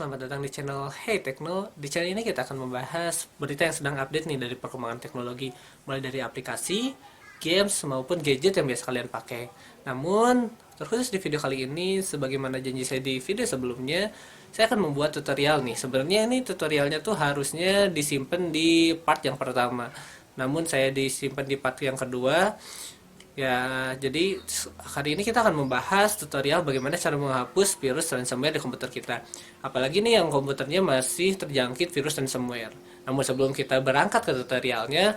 selamat datang di channel Hey Tekno. Di channel ini kita akan membahas berita yang sedang update nih dari perkembangan teknologi, mulai dari aplikasi, games, maupun gadget yang biasa kalian pakai. Namun, terkhusus di video kali ini, sebagaimana janji saya di video sebelumnya, saya akan membuat tutorial nih. Sebenarnya ini tutorialnya tuh harusnya disimpan di part yang pertama. Namun saya disimpan di part yang kedua. Ya, jadi hari ini kita akan membahas tutorial bagaimana cara menghapus virus ransomware di komputer kita. Apalagi nih yang komputernya masih terjangkit virus ransomware. Namun sebelum kita berangkat ke tutorialnya,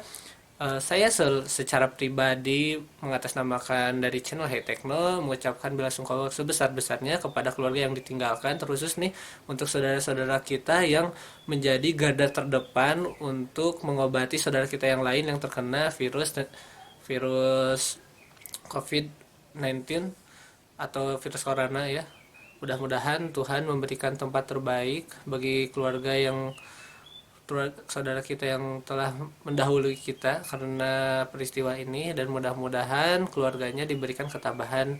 saya secara pribadi mengatasnamakan dari channel Hey Tekno mengucapkan belasungkawa sebesar-besarnya kepada keluarga yang ditinggalkan, terkhusus nih untuk saudara-saudara kita yang menjadi garda terdepan untuk mengobati saudara kita yang lain yang terkena virus COVID-19 atau virus corona ya. Mudah-mudahan Tuhan memberikan tempat terbaik bagi keluarga yang saudara kita yang telah mendahului kita karena peristiwa ini, dan mudah-mudahan keluarganya diberikan ketabahan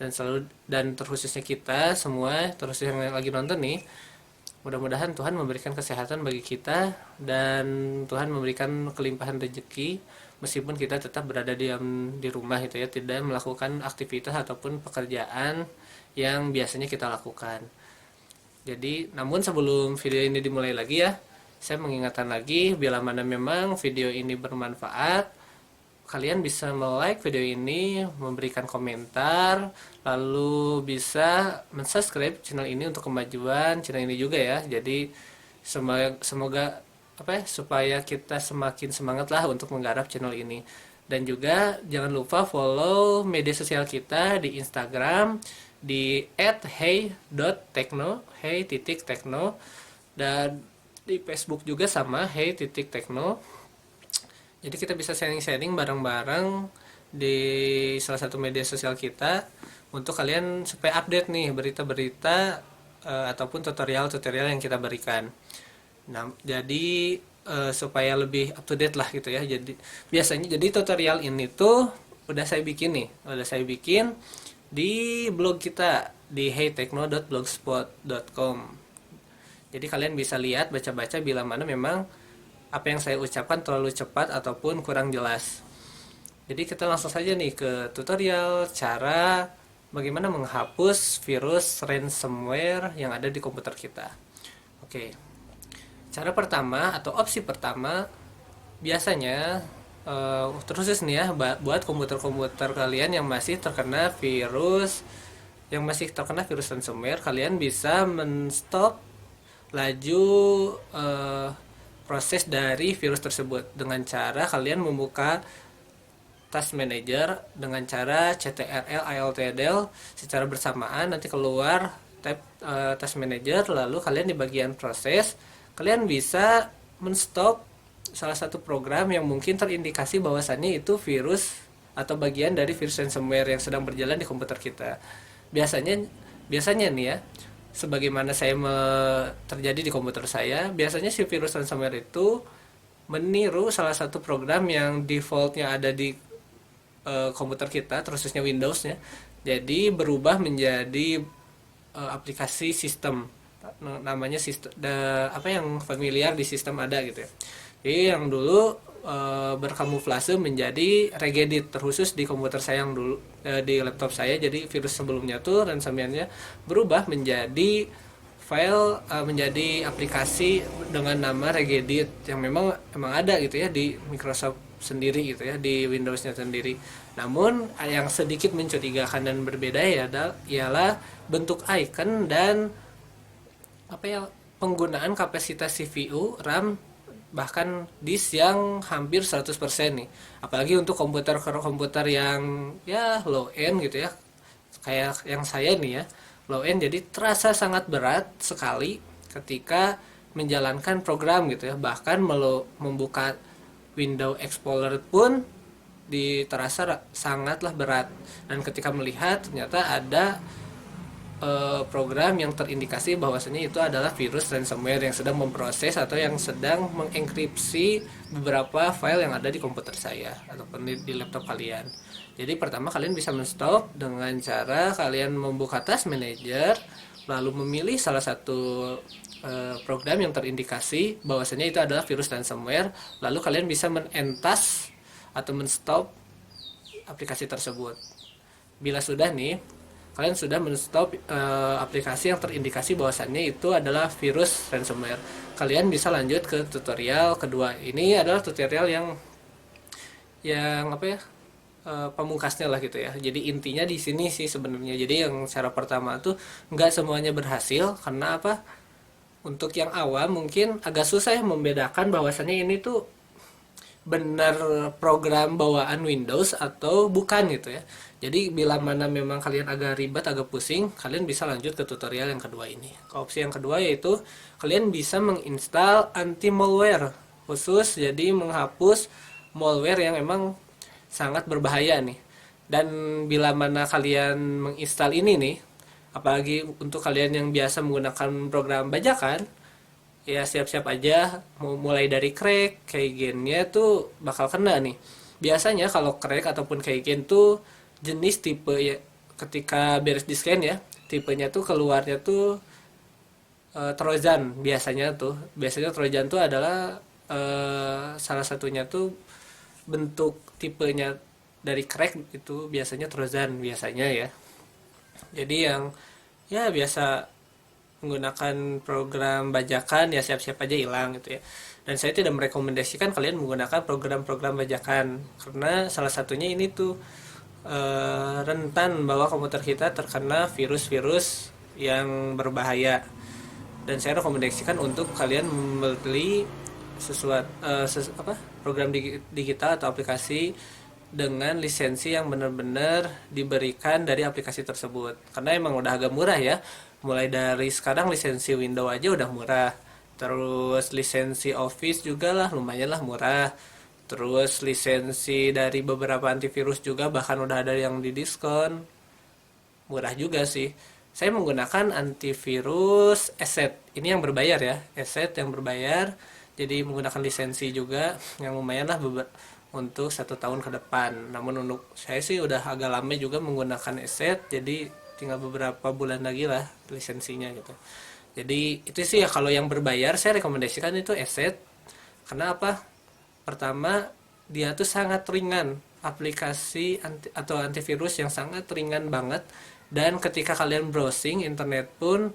dan terkhususnya kita semua, terus yang lagi nonton nih, mudah-mudahan Tuhan memberikan kesehatan bagi kita dan Tuhan memberikan kelimpahan rezeki meskipun kita tetap berada di rumah gitu ya, tidak melakukan aktivitas ataupun pekerjaan yang biasanya kita lakukan. Jadi, namun sebelum video ini dimulai lagi ya, saya mengingatkan lagi bila mana memang video ini bermanfaat, kalian bisa like video ini, memberikan komentar, lalu bisa subscribe channel ini untuk kemajuan channel ini juga ya. Jadi semoga supaya kita semakin semangat lah untuk menggarap channel ini. Dan juga jangan lupa follow media sosial kita di Instagram di @hey.tekno, hey.tekno, dan di Facebook juga sama hey.tekno. Jadi kita bisa sharing-sharing bareng-bareng di salah satu media sosial kita untuk kalian supaya update nih berita-berita ataupun tutorial-tutorial yang kita berikan. Nah, jadi supaya lebih up to date lah gitu ya. Jadi tutorial ini tuh udah saya bikin di blog kita di heytekno.blogspot.com. Jadi kalian bisa lihat, baca-baca bila mana memang apa yang saya ucapkan terlalu cepat ataupun kurang jelas. Jadi kita langsung saja nih ke tutorial cara bagaimana menghapus virus ransomware yang ada di komputer kita. Oke. Cara pertama atau opsi pertama biasanya terkhusus nih ya buat komputer-komputer kalian yang masih terkena virus ransomware, kalian bisa menstop laju proses dari virus tersebut dengan cara kalian membuka Task Manager dengan cara CTRL ALTDL secara bersamaan, nanti keluar tab Task Manager, lalu kalian di bagian proses kalian bisa menstop salah satu program yang mungkin terindikasi bahwasannya itu virus atau bagian dari virus ransomware yang sedang berjalan di komputer kita. Biasanya nih ya, sebagaimana terjadi di komputer saya, biasanya si virus ransomware itu meniru salah satu program yang defaultnya ada di komputer kita, khususnya Windows-nya. Jadi berubah menjadi aplikasi sistem, namanya sistem yang familiar di sistem ada gitu ya. Jadi yang dulu berkamuflase menjadi regedit, terkhusus di komputer saya yang dulu di laptop saya. Jadi virus sebelumnya tuh ransomware-nya berubah menjadi menjadi aplikasi dengan nama regedit yang memang ada gitu ya di Microsoft sendiri gitu ya, di Windows-nya sendiri. Namun yang sedikit mencurigakan dan berbeda ialah bentuk icon dan penggunaan kapasitas CPU, RAM, bahkan disk yang hampir 100% nih. Apalagi untuk komputer yang ya low end gitu ya, kayak yang saya nih ya, low end, jadi terasa sangat berat sekali ketika menjalankan program gitu ya. Bahkan membuka Windows Explorer pun terasa sangatlah berat. Dan ketika melihat ternyata ada program yang terindikasi bahwasanya itu adalah virus ransomware yang sedang memproses atau yang sedang mengenkripsi beberapa file yang ada di komputer saya ataupun di laptop kalian. Jadi pertama kalian bisa menstop dengan cara kalian membuka Task Manager, lalu memilih salah satu program yang terindikasi bahwasanya itu adalah virus ransomware, lalu kalian bisa menentas atau menstop aplikasi tersebut. Bila sudah nih, kalian sudah menstop aplikasi yang terindikasi bahwasannya itu adalah virus ransomware, kalian bisa lanjut ke tutorial kedua. Ini adalah tutorial yang apa ya, pamungkasnya lah gitu ya. Jadi intinya di sini sih sebenarnya. Jadi yang cara pertama tuh nggak semuanya berhasil karena apa? Untuk yang awam mungkin agak susah ya membedakan bahwasannya ini tuh benar program bawaan Windows atau bukan gitu ya. Jadi bila mana memang kalian agak ribet, agak pusing, kalian bisa lanjut ke tutorial yang kedua ini. Opsi yang kedua yaitu kalian bisa menginstal anti malware khusus, jadi menghapus malware yang emang sangat berbahaya nih. Dan bila mana kalian menginstal ini nih, apalagi untuk kalian yang biasa menggunakan program bajakan, ya siap-siap aja, mau mulai dari crack, keygennya tuh bakal kena nih. Biasanya kalau crack ataupun keygen tuh jenis tipe ya, ketika beres di scan ya, tipenya tuh keluarnya tuh Trojan biasanya tuh. Biasanya Trojan tuh adalah salah satunya tuh bentuk tipenya dari crack itu biasanya Trojan biasanya ya. Jadi yang ya biasa menggunakan program bajakan ya siap-siap aja hilang gitu ya. Dan saya tidak merekomendasikan kalian menggunakan program-program bajakan karena salah satunya ini tuh rentan bahwa komputer kita terkena virus-virus yang berbahaya. Dan saya rekomendasikan untuk kalian membeli sesuatu program digital atau aplikasi dengan lisensi yang benar-benar diberikan dari aplikasi tersebut, karena emang udah agak murah ya. Mulai dari sekarang lisensi Windows aja udah murah, terus lisensi Office juga lah lumayan lah murah, terus lisensi dari beberapa antivirus juga bahkan udah ada yang di diskon, murah juga sih. Saya menggunakan antivirus Asset, ini yang berbayar ya, Asset yang berbayar, jadi menggunakan lisensi juga yang lumayan lah untuk 1 tahun ke depan. Namun untuk saya sih udah agak lama juga menggunakan Asset, jadi tinggal beberapa bulan lagi lah lisensinya gitu. Jadi itu sih ya, kalau yang berbayar saya rekomendasikan itu Asset. Karena apa? Pertama, dia tuh sangat ringan, aplikasi atau antivirus yang sangat ringan banget. Dan ketika kalian browsing internet pun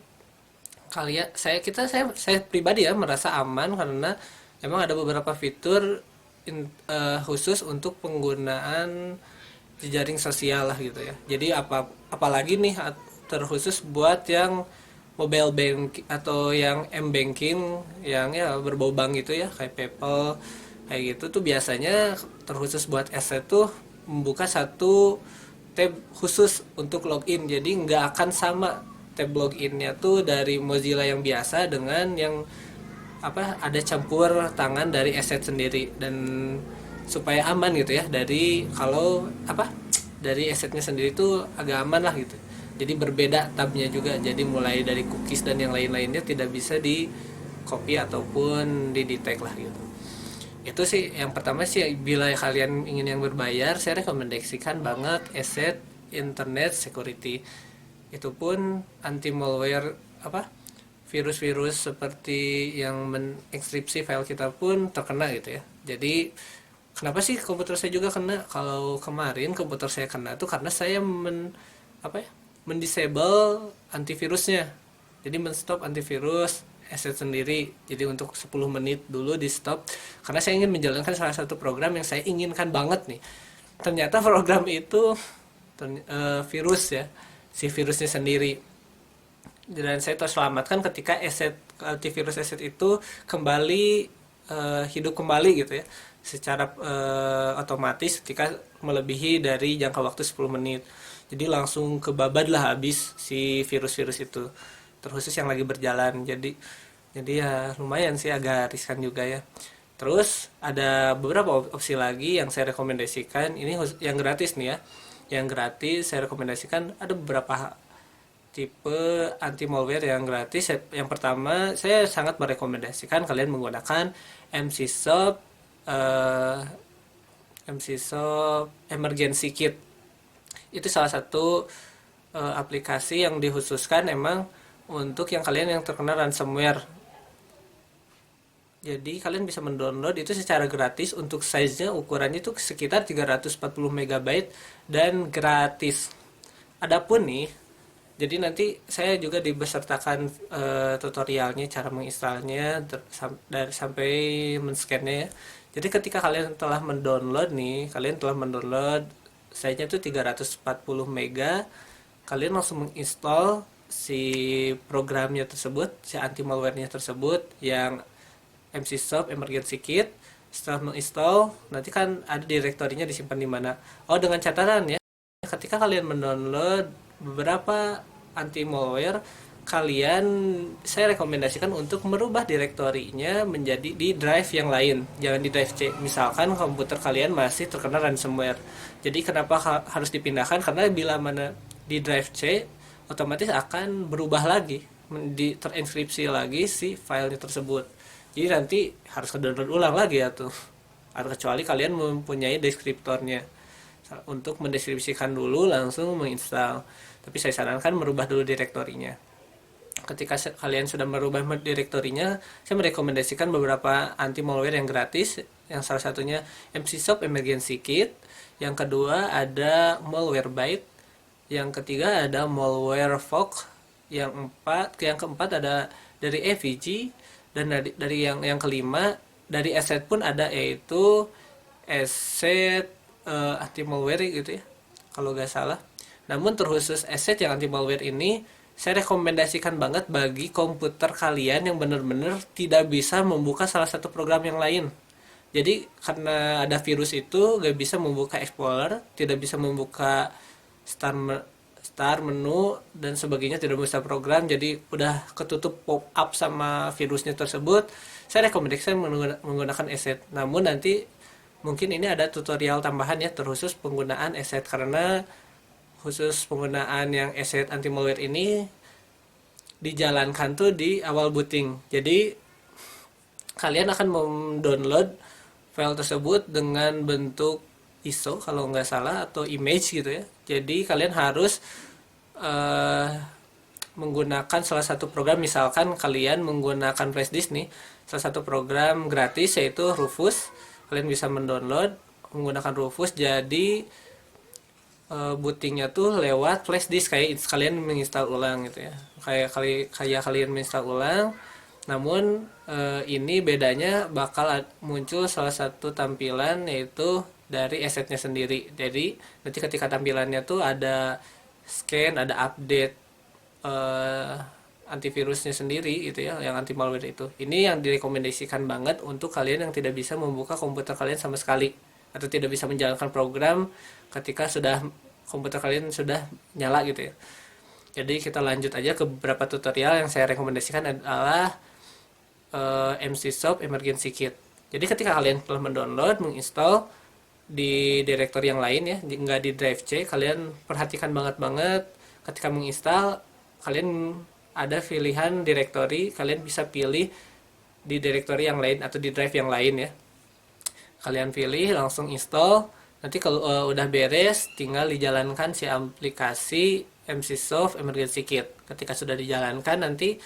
kalian saya pribadi ya merasa aman karena emang ada beberapa fitur khusus untuk penggunaan jejaring sosial lah gitu ya. Jadi apalagi nih terkhusus buat yang mobile bank atau yang m-banking yang ya berbau bank gitu ya, kayak PayPal kayak gitu tuh biasanya terkhusus buat Asset tuh membuka satu tab khusus untuk login. Jadi nggak akan sama tab loginnya tuh dari Mozilla yang biasa dengan yang ada campur tangan dari Asset sendiri, dan supaya aman gitu ya dari kalau dari Assetnya sendiri tuh agak aman lah gitu. Jadi berbeda tabnya juga, jadi mulai dari cookies dan yang lain-lainnya tidak bisa di copy ataupun di detect lah gitu. Itu sih yang pertama sih. Bila kalian ingin yang berbayar, saya rekomendasikan banget Asset Internet Security. Itu pun anti malware virus-virus seperti yang mengekskripsi file kita pun terkena gitu ya. Jadi kenapa sih komputer saya juga kena? Kalau kemarin komputer saya kena tuh karena saya mendisable antivirusnya. Jadi menstop antivirus Asset sendiri. Jadi untuk 10 menit dulu di stop karena saya ingin menjalankan salah satu program yang saya inginkan banget nih. Ternyata program itu virus ya, si virusnya sendiri. Dan saya terselamatkan ketika antivirus Asset itu kembali hidup kembali gitu ya, secara otomatis ketika melebihi dari jangka waktu 10 menit. Jadi langsung kebabad lah habis si virus-virus itu, terkhusus yang lagi berjalan. Jadi ya lumayan sih, agak riskan juga ya. Terus ada beberapa opsi lagi yang saya rekomendasikan. Ini yang gratis nih ya. Yang gratis saya rekomendasikan ada beberapa tipe anti malware yang gratis. Yang pertama, saya sangat merekomendasikan kalian menggunakan MCSoft Emergency Kit. Itu salah satu aplikasi yang dikhususkan emang untuk yang kalian yang terkena ransomware. Jadi kalian bisa mendownload itu secara gratis, untuk size-nya ukurannya itu sekitar 340 MB dan gratis. Adapun nih, jadi nanti saya juga dibesertakan tutorialnya cara menginstalnya sampai men-scan-nya ya. Jadi ketika kalian telah mendownload nih, kalian telah mendownload size-nya itu 340 MB, kalian langsung menginstal si programnya tersebut, si anti malware-nya tersebut yang MCSoft Emergency Kit. Setelah menginstal, nanti kan ada direktorinya disimpan di mana. Oh, dengan catatan ya, ketika kalian mendownload beberapa anti malware, kalian saya rekomendasikan untuk merubah direktorinya menjadi di drive yang lain, jangan di drive C. Misalkan komputer kalian masih terkena ransomware. Jadi kenapa harus dipindahkan? Karena bila mana di drive C, otomatis akan berubah lagi, terenkripsi lagi si filenya tersebut. Jadi nanti harus ke-download ulang lagi ya tuh. Atau kecuali kalian mempunyai deskriptornya untuk mendeskripsikan dulu langsung menginstal. Tapi saya sarankan merubah dulu direktorinya. Ketika kalian sudah merubah direktorinya, saya merekomendasikan beberapa anti malware yang gratis. Yang salah satunya MCSoft Emergency Kit, yang kedua ada Malwarebytes, yang ketiga ada Malwarefox, yang keempat ada dari AVG, dan dari yang kelima dari Asset pun ada, yaitu Asset anti malware gitu ya kalau nggak salah. Namun terkhusus Asset yang anti malware ini saya rekomendasikan banget bagi komputer kalian yang benar-benar tidak bisa membuka salah satu program yang lain. Jadi karena ada virus itu gak bisa membuka Explorer, tidak bisa membuka start menu dan sebagainya, tidak bisa program, jadi udah ketutup pop up sama virusnya tersebut. Saya rekomendasikan menggunakan Asset. Namun nanti mungkin ini ada tutorial tambahan ya terkhusus penggunaan Asset, karena khusus penggunaan yang Asset anti malware ini dijalankan tuh di awal booting. Jadi kalian akan mendownload file tersebut dengan bentuk ISO kalau nggak salah atau image gitu ya. Jadi kalian harus menggunakan salah satu program, misalkan kalian menggunakan flash disk nih, salah satu program gratis yaitu Rufus. Kalian bisa mendownload menggunakan Rufus, jadi bootingnya tuh lewat flash disk, kayak kalian menginstal ulang gitu ya, kayak kalian menginstal ulang. Namun ini bedanya bakal muncul salah satu tampilan yaitu dari assetnya sendiri. Jadi nanti ketika tampilannya tuh ada scan, ada update antivirusnya sendiri itu ya, yang anti malware itu. Ini yang direkomendasikan banget untuk kalian yang tidak bisa membuka komputer kalian sama sekali, atau tidak bisa menjalankan program ketika sudah komputer kalian sudah nyala gitu ya. Jadi kita lanjut aja ke beberapa tutorial. Yang saya rekomendasikan adalah MCSoft Emergency Kit. Jadi ketika kalian telah mendownload, menginstal di direktori yang lain ya, nggak di drive C, kalian perhatikan banget ketika menginstal, kalian ada pilihan direktori, kalian bisa pilih di direktori yang lain atau di drive yang lain ya. Kalian pilih, langsung install. Nanti kalau udah beres, tinggal dijalankan si aplikasi MCSoft Emergency Kit. Ketika sudah dijalankan, nanti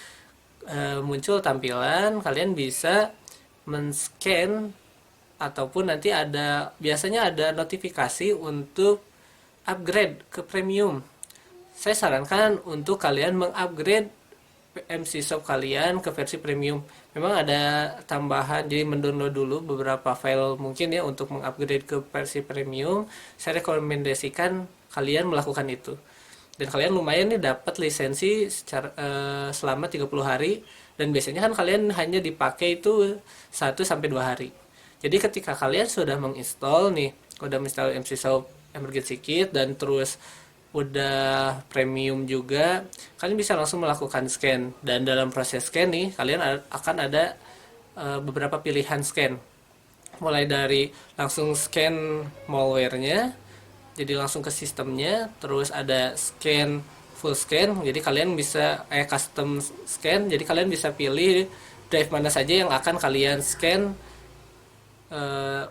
muncul tampilan, kalian bisa men-scan, ataupun nanti biasanya ada notifikasi untuk upgrade ke premium. Saya sarankan untuk kalian mengupgrade MCSoft kalian ke versi premium. Memang ada tambahan, jadi mendownload dulu beberapa file mungkin ya untuk mengupgrade ke versi premium. Saya rekomendasikan kalian melakukan itu. Dan kalian lumayan nih dapat lisensi selama 30 hari, dan biasanya kan kalian hanya dipakai itu 1 sampai 2 hari. Jadi ketika kalian sudah menginstal nih, udah menginstal MCSoft Emergency Kit dan terus udah premium juga, kalian bisa langsung melakukan scan. Dan dalam proses scan nih, kalian akan ada beberapa pilihan scan. Mulai dari langsung scan malware-nya, jadi langsung ke sistemnya, terus ada scan full scan, jadi kalian bisa custom scan, jadi kalian bisa pilih drive mana saja yang akan kalian scan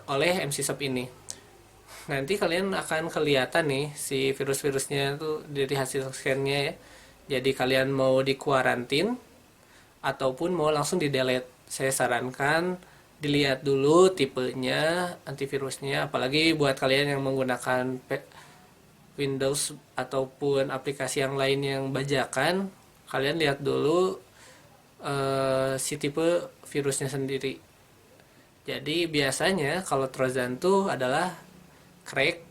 oleh MCSoft ini. Nanti kalian akan kelihatan nih si virus-virusnya tuh dari hasil scan-nya ya. Jadi kalian mau di kuarantin ataupun mau langsung di delete. Saya sarankan dilihat dulu tipenya antivirusnya, apalagi buat kalian yang menggunakan Windows ataupun aplikasi yang lain yang bajakan, kalian lihat dulu si tipe virusnya sendiri. Jadi biasanya kalau Trojan tuh adalah crack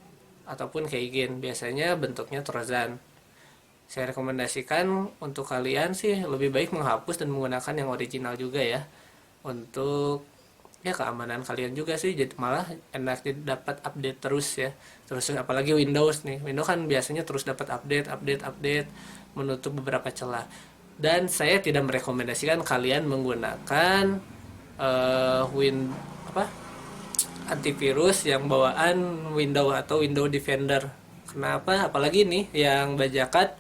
ataupun keygen, biasanya bentuknya Trojan. Saya rekomendasikan untuk kalian sih lebih baik menghapus dan menggunakan yang original juga ya, untuk ya keamanan kalian juga sih. Jadi malah enak dapat update terus ya, terus apalagi Windows nih, Windows kan biasanya terus dapat update menutup beberapa celah. Dan saya tidak merekomendasikan kalian menggunakan win apa antivirus yang bawaan Windows atau Windows Defender. Kenapa? Apalagi nih yang bajakan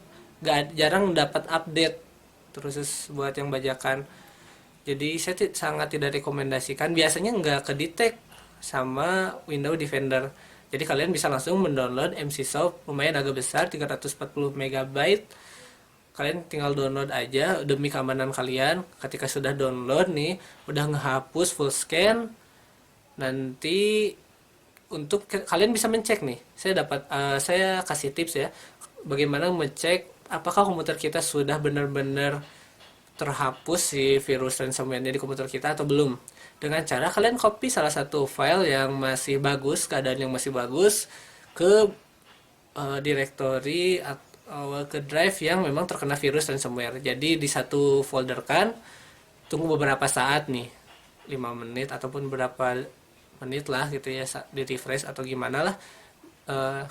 jarang dapat update terus buat yang bajakan. Jadi saya sangat tidak rekomendasikan, biasanya nggak kedetek sama Windows Defender. Jadi kalian bisa langsung mendownload MC-Soft, lumayan agak besar, 340 MB. Kalian tinggal download aja demi keamanan kalian. Ketika sudah download nih, udah ngehapus full scan, nanti untuk kalian bisa mencek nih. Saya kasih tips ya, bagaimana mengecek apakah komputer kita sudah benar-benar terhapus si virus ransomware-nya di komputer kita atau belum. Dengan cara kalian copy salah satu file yang masih bagus, keadaan yang masih bagus, ke directory atau ke drive yang memang terkena virus ransomware. Jadi di satu folder kan, tunggu beberapa saat nih, 5 menit ataupun berapa menit lah gitu ya, di refresh atau gimana lah.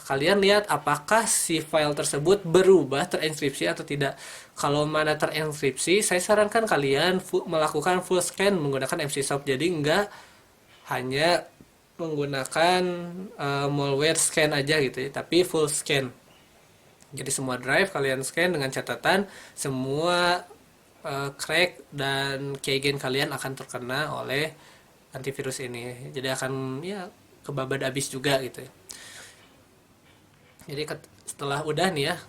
Kalian lihat apakah si file tersebut berubah terenkripsi atau tidak. Kalau mana terenkripsi, saya sarankan kalian melakukan full scan menggunakan MC-Soft. Jadi enggak hanya menggunakan malware scan aja gitu ya, tapi full scan. Jadi semua drive kalian scan dengan catatan semua crack dan keygen kalian akan terkena oleh antivirus ini. Jadi akan ya kebabad abis juga gitu ya. Jadi setelah udah nih ya,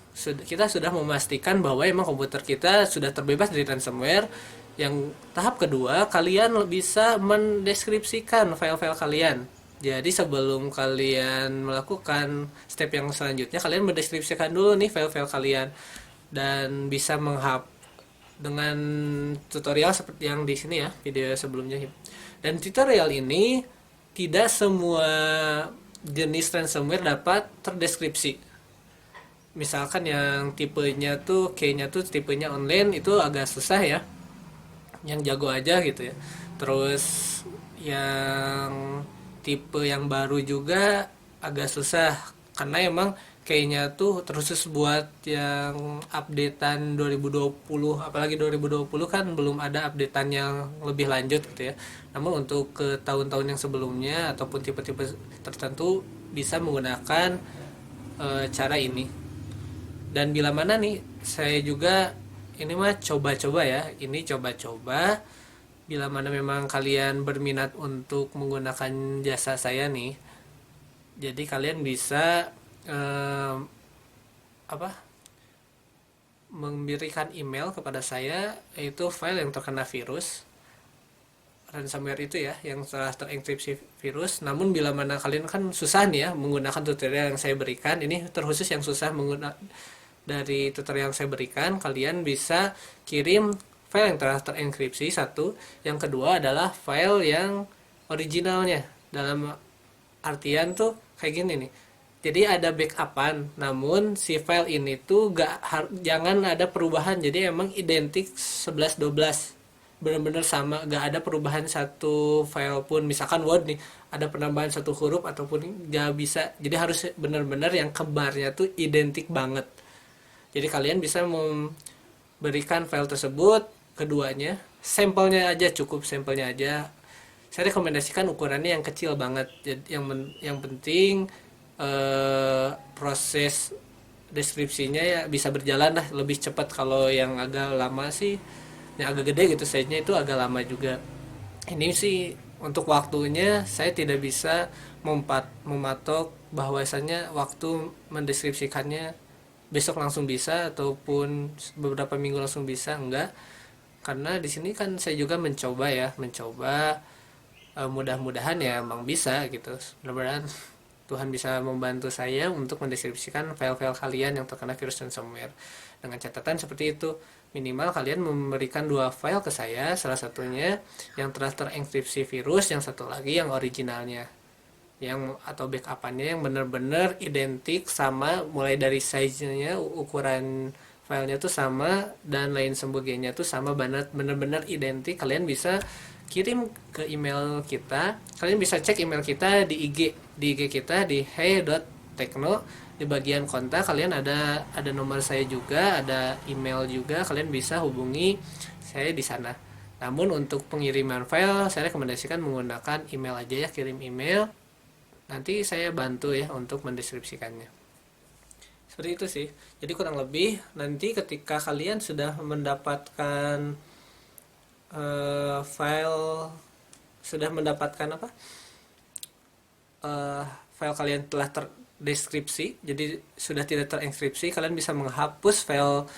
kita sudah memastikan bahwa emang komputer kita sudah terbebas dari ransomware. Yang tahap kedua, kalian bisa mendeskripsikan file-file kalian. Jadi sebelum kalian melakukan step yang selanjutnya, kalian mendeskripsikan dulu nih file-file kalian. Dan bisa dengan tutorial seperti yang di sini ya, video sebelumnya. Dan tutorial ini tidak semua jenis ransomware dapat terdeskripsi. Misalkan yang tipenya tuh key-nya tuh tipenya online, itu agak susah ya. Yang jago aja gitu ya. Terus yang tipe yang baru juga agak susah karena emang kayaknya tuh terus buat yang updatean 2020, apalagi 2020 kan belum ada updatean yang lebih lanjut gitu ya. Namun untuk ke tahun-tahun yang sebelumnya ataupun tipe-tipe tertentu bisa menggunakan cara ini. Dan bila mana nih, saya juga ini mah coba-coba ya, ini coba-coba. Bila mana memang kalian berminat untuk menggunakan jasa saya nih, jadi kalian bisa memberikan email kepada saya, yaitu file yang terkena virus ransomware itu ya, yang telah terenkripsi virus. Namun bila mana kalian kan susah nih ya menggunakan tutorial yang saya berikan, ini terkhusus yang susah menggunakan dari tutorial yang saya berikan, kalian bisa kirim file yang telah terenkripsi satu. Yang kedua adalah file yang originalnya, dalam artian tuh kayak gini nih. Jadi ada backupan, namun si file ini tuh jangan ada perubahan. Jadi emang identik 11-12, benar-benar sama, gak ada perubahan satu file pun. Misalkan Word nih, ada penambahan satu huruf ataupun gak bisa. Jadi harus benar-benar yang kembarnya tuh identik banget. Jadi kalian bisa memberikan file tersebut keduanya, sampelnya aja, cukup sampelnya aja. Saya rekomendasikan ukurannya yang kecil banget. Jadi yang penting proses deskripsinya ya bisa berjalan lah lebih cepat. Kalau yang agak lama sih, yang agak gede gitu size-nya, itu agak lama juga. Ini sih untuk waktunya saya tidak bisa mematok bahwasannya waktu mendeskripsikannya besok langsung bisa ataupun beberapa minggu langsung bisa, enggak. Karena di sini kan saya juga mencoba mudah-mudahan ya emang bisa gitu. Mudah-mudahan Tuhan bisa membantu saya untuk mendeskripsikan file-file kalian yang terkena virus ransomware. Dengan catatan seperti itu, minimal kalian memberikan 2 file ke saya, salah satunya yang telah terenkripsi virus, yang satu lagi yang originalnya, yang atau backupannya yang benar-benar identik sama, mulai dari size-nya, ukuran filenya tuh sama, dan lain sebagainya tuh sama banget, benar-benar identik. Kalian bisa kirim ke email kita, kalian bisa cek email kita di IG kita di hey.tekno. Di bagian kontak kalian ada nomor saya juga, ada email juga, kalian bisa hubungi saya di sana. Namun untuk pengiriman file saya rekomendasikan menggunakan email aja ya, kirim email, nanti saya bantu ya untuk mendeskripsikannya. Seperti itu sih. Jadi kurang lebih nanti ketika kalian sudah mendapatkan file, sudah mendapatkan apa, file kalian telah terdeskripsi, jadi sudah tidak terenkripsi, kalian bisa menghapus file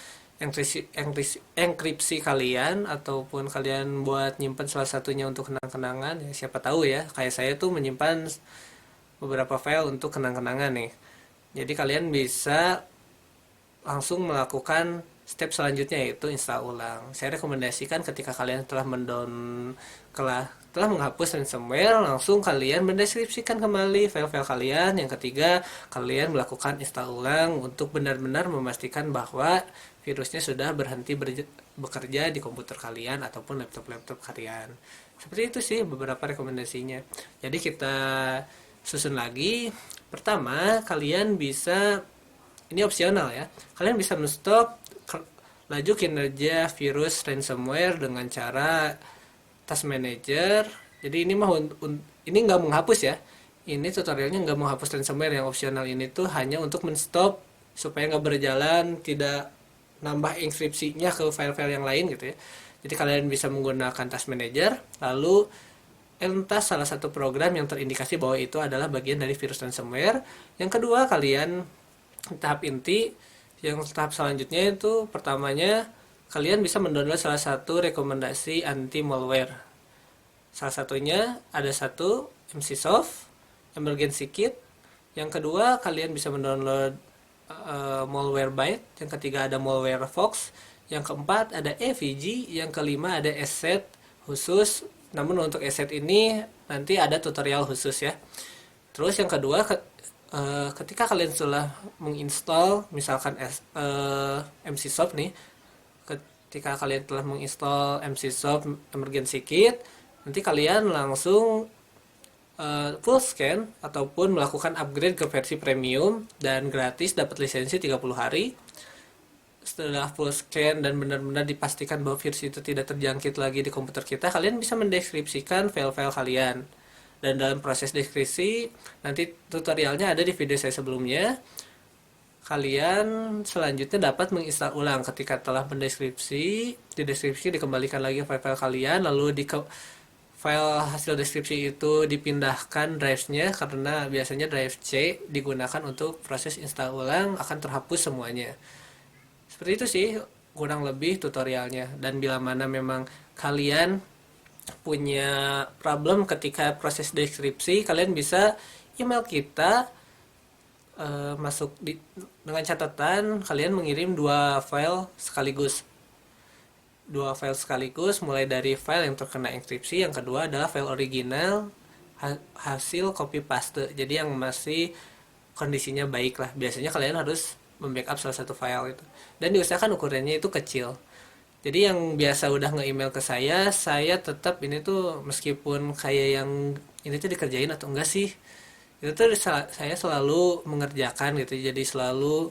enkripsi kalian, ataupun kalian buat nyimpan salah satunya untuk kenang-kenangan ya, siapa tahu ya, kayak saya tuh menyimpan beberapa file untuk kenang-kenangan nih. Jadi kalian bisa langsung melakukan step selanjutnya, yaitu install ulang. Saya rekomendasikan ketika kalian telah menghapus ransomware, langsung kalian mendeskripsikan kembali file-file kalian. Yang ketiga, kalian melakukan install ulang untuk benar-benar memastikan bahwa virusnya sudah berhenti bekerja di komputer kalian ataupun laptop-laptop kalian. Seperti itu sih beberapa rekomendasinya. Jadi kita susun lagi. Pertama, kalian bisa, ini opsional ya, kalian bisa men-stop laju kinerja virus ransomware dengan cara task manager. Jadi ini mah ini nggak menghapus ya, ini tutorialnya nggak menghapus ransomware. Yang opsional ini tuh hanya untuk men-stop supaya nggak berjalan, tidak nambah enkripsinya ke file-file yang lain gitu ya. Jadi kalian bisa menggunakan task manager, lalu entah salah satu program yang terindikasi bahwa itu adalah bagian dari virus ransomware. Yang kedua, kalian tahap inti, yang tahap selanjutnya itu pertamanya kalian bisa mendownload salah satu rekomendasi anti malware. Salah satunya ada satu MCSoft Emergency Kit. Yang kedua, kalian bisa mendownload Malwarebytes. Yang ketiga ada Malwarefox. Yang keempat ada EVG. Yang kelima ada asset khusus. Namun untuk asset ini nanti ada tutorial khusus ya. Terus yang kedua, ketika kalian sudah menginstall misalkan MCSoft nih, ketika kalian telah menginstall MCSoft Emergency Kit, nanti kalian langsung full scan ataupun melakukan upgrade ke versi premium dan gratis, dapat lisensi 30 hari. Setelah full scan dan benar-benar dipastikan bahwa virus itu tidak terjangkit lagi di komputer kita, kalian bisa mendeskripsikan file-file kalian. Dan dalam proses deskripsi, nanti tutorialnya ada di video saya sebelumnya. Kalian selanjutnya dapat menginstal ulang ketika telah mendeskripsi. Di deskripsi dikembalikan lagi file-file kalian, lalu file hasil deskripsi itu dipindahkan drive-nya, karena biasanya drive C digunakan untuk proses install ulang, akan terhapus semuanya. Seperti itu sih kurang lebih tutorialnya. Dan bila mana memang kalian punya problem ketika proses deskripsi, kalian bisa email kita, masuk dengan catatan kalian mengirim 2 file sekaligus, mulai dari file yang terkena enkripsi, yang kedua adalah file original hasil copy paste, jadi yang masih kondisinya baik lah. Biasanya kalian harus membackup salah satu file itu, dan diusahakan ukurannya itu kecil. Jadi yang biasa udah nge-email ke saya tetap ini tuh, meskipun kayak yang ini tuh dikerjain atau enggak sih, itu tuh saya selalu mengerjakan gitu. Jadi selalu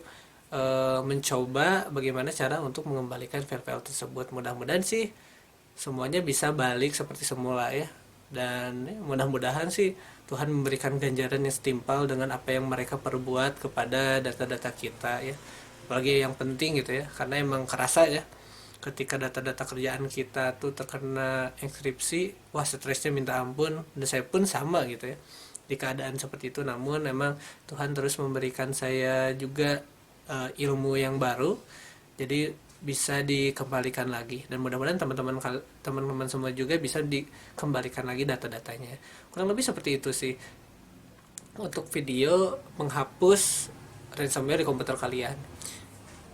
mencoba bagaimana cara untuk mengembalikan file-file tersebut. Mudah-mudahan sih semuanya bisa balik seperti semula ya. Dan mudah-mudahan sih Tuhan memberikan ganjaran yang setimpal dengan apa yang mereka perbuat kepada data-data kita ya. Apalagi yang penting gitu ya, karena emang kerasa ya, ketika data-data kerjaan kita tuh terkena enkripsi, wah stresnya minta ampun. Dan saya pun sama gitu ya di keadaan seperti itu. Namun memang Tuhan terus memberikan saya juga ilmu yang baru, jadi bisa dikembalikan lagi, dan mudah-mudahan teman-teman semua juga bisa dikembalikan lagi data-datanya. Kurang lebih seperti itu sih untuk video menghapus ransomware di komputer kalian.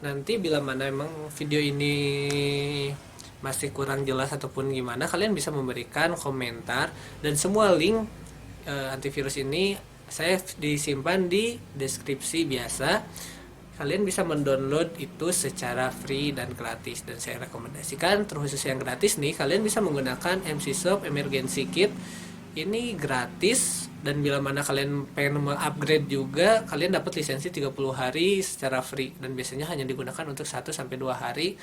Nanti bila mana emang video ini masih kurang jelas ataupun gimana, kalian bisa memberikan komentar, dan semua link antivirus ini saya disimpan di deskripsi biasa. Kalian bisa mendownload itu secara free dan gratis, dan saya rekomendasikan terkhusus yang gratis nih, kalian bisa menggunakan MCSoft Emergency Kit. Ini gratis, dan bila mana kalian pengen upgrade juga, kalian dapat lisensi 30 hari secara free, dan biasanya hanya digunakan untuk 1-2 hari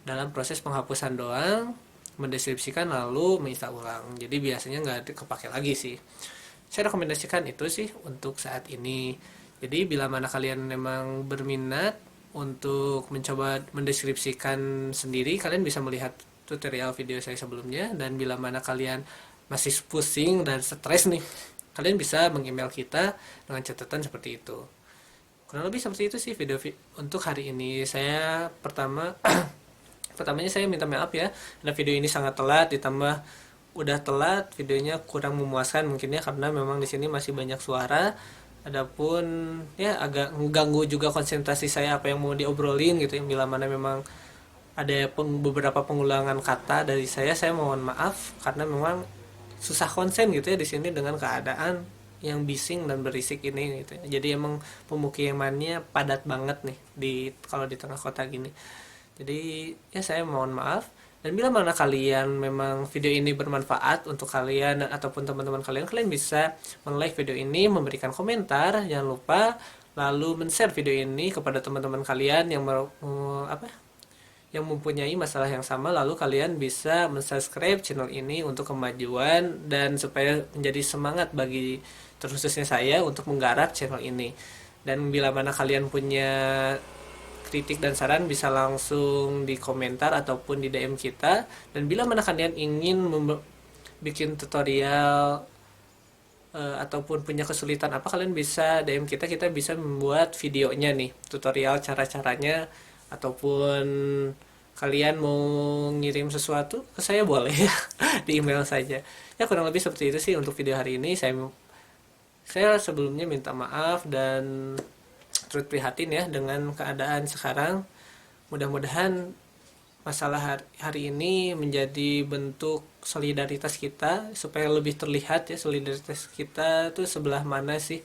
dalam proses penghapusan doang, mendeskripsikan lalu menginstal ulang. Jadi biasanya nggak kepake lagi sih. Saya rekomendasikan itu sih untuk saat ini. Jadi bila mana kalian memang berminat untuk mencoba mendeskripsikan sendiri, kalian bisa melihat tutorial video saya sebelumnya. Dan bila mana kalian masih pusing dan stres nih, kalian bisa meng-email kita dengan catatan seperti itu. Kurang lebih seperti itu sih video untuk hari ini. Saya pertamanya saya minta maaf ya, karena video ini sangat telat, ditambah udah telat videonya kurang memuaskan mungkin ya, karena memang di sini masih banyak suara. Adapun ya agak mengganggu juga konsentrasi saya apa yang mau diobrolin gitu ya. Bila mana memang ada beberapa pengulangan kata dari saya mohon maaf, karena memang susah konsen gitu ya di sini dengan keadaan yang bising dan berisik ini gitu ya. Jadi emang pemukimannya padat banget nih kalau di tengah kota gini. Jadi ya saya mohon maaf. Dan bila mana kalian memang video ini bermanfaat untuk kalian ataupun teman-teman kalian, kalian bisa men-like video ini, memberikan komentar, jangan lupa, lalu men-share video ini kepada teman-teman kalian yang yang mempunyai masalah yang sama, lalu kalian bisa men-subscribe channel ini untuk kemajuan dan supaya menjadi semangat bagi terkhususnya saya untuk menggarap channel ini. Dan bila mana kalian punya kritik dan saran, bisa langsung di komentar ataupun di DM kita. Dan bila mana kalian ingin bikin tutorial ataupun punya kesulitan apa, kalian bisa DM kita bisa membuat videonya nih, tutorial cara-caranya, ataupun kalian mau ngirim sesuatu ke saya boleh ya di email saja. Ya kurang lebih seperti itu sih untuk video hari ini. Saya sebelumnya minta maaf dan turut prihatin ya dengan keadaan sekarang. Mudah-mudahan masalah hari ini menjadi bentuk solidaritas kita, supaya lebih terlihat ya solidaritas kita tuh sebelah mana sih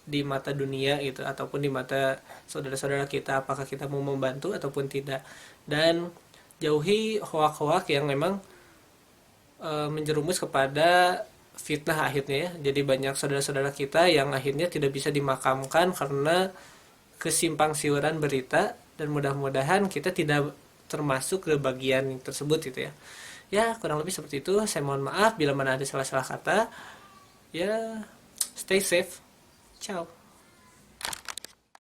di mata dunia gitu, ataupun di mata saudara-saudara kita, apakah kita mau membantu ataupun tidak. Dan jauhi hoak-hoak yang memang menjerumus kepada fitnah akhirnya ya. Jadi banyak saudara-saudara kita yang akhirnya tidak bisa dimakamkan karena kesimpang siuran berita, dan mudah-mudahan kita tidak termasuk ke bagian tersebut gitu ya. Ya kurang lebih seperti itu. Saya mohon maaf bila mana ada salah-salah kata. Ya stay safe. Ciao.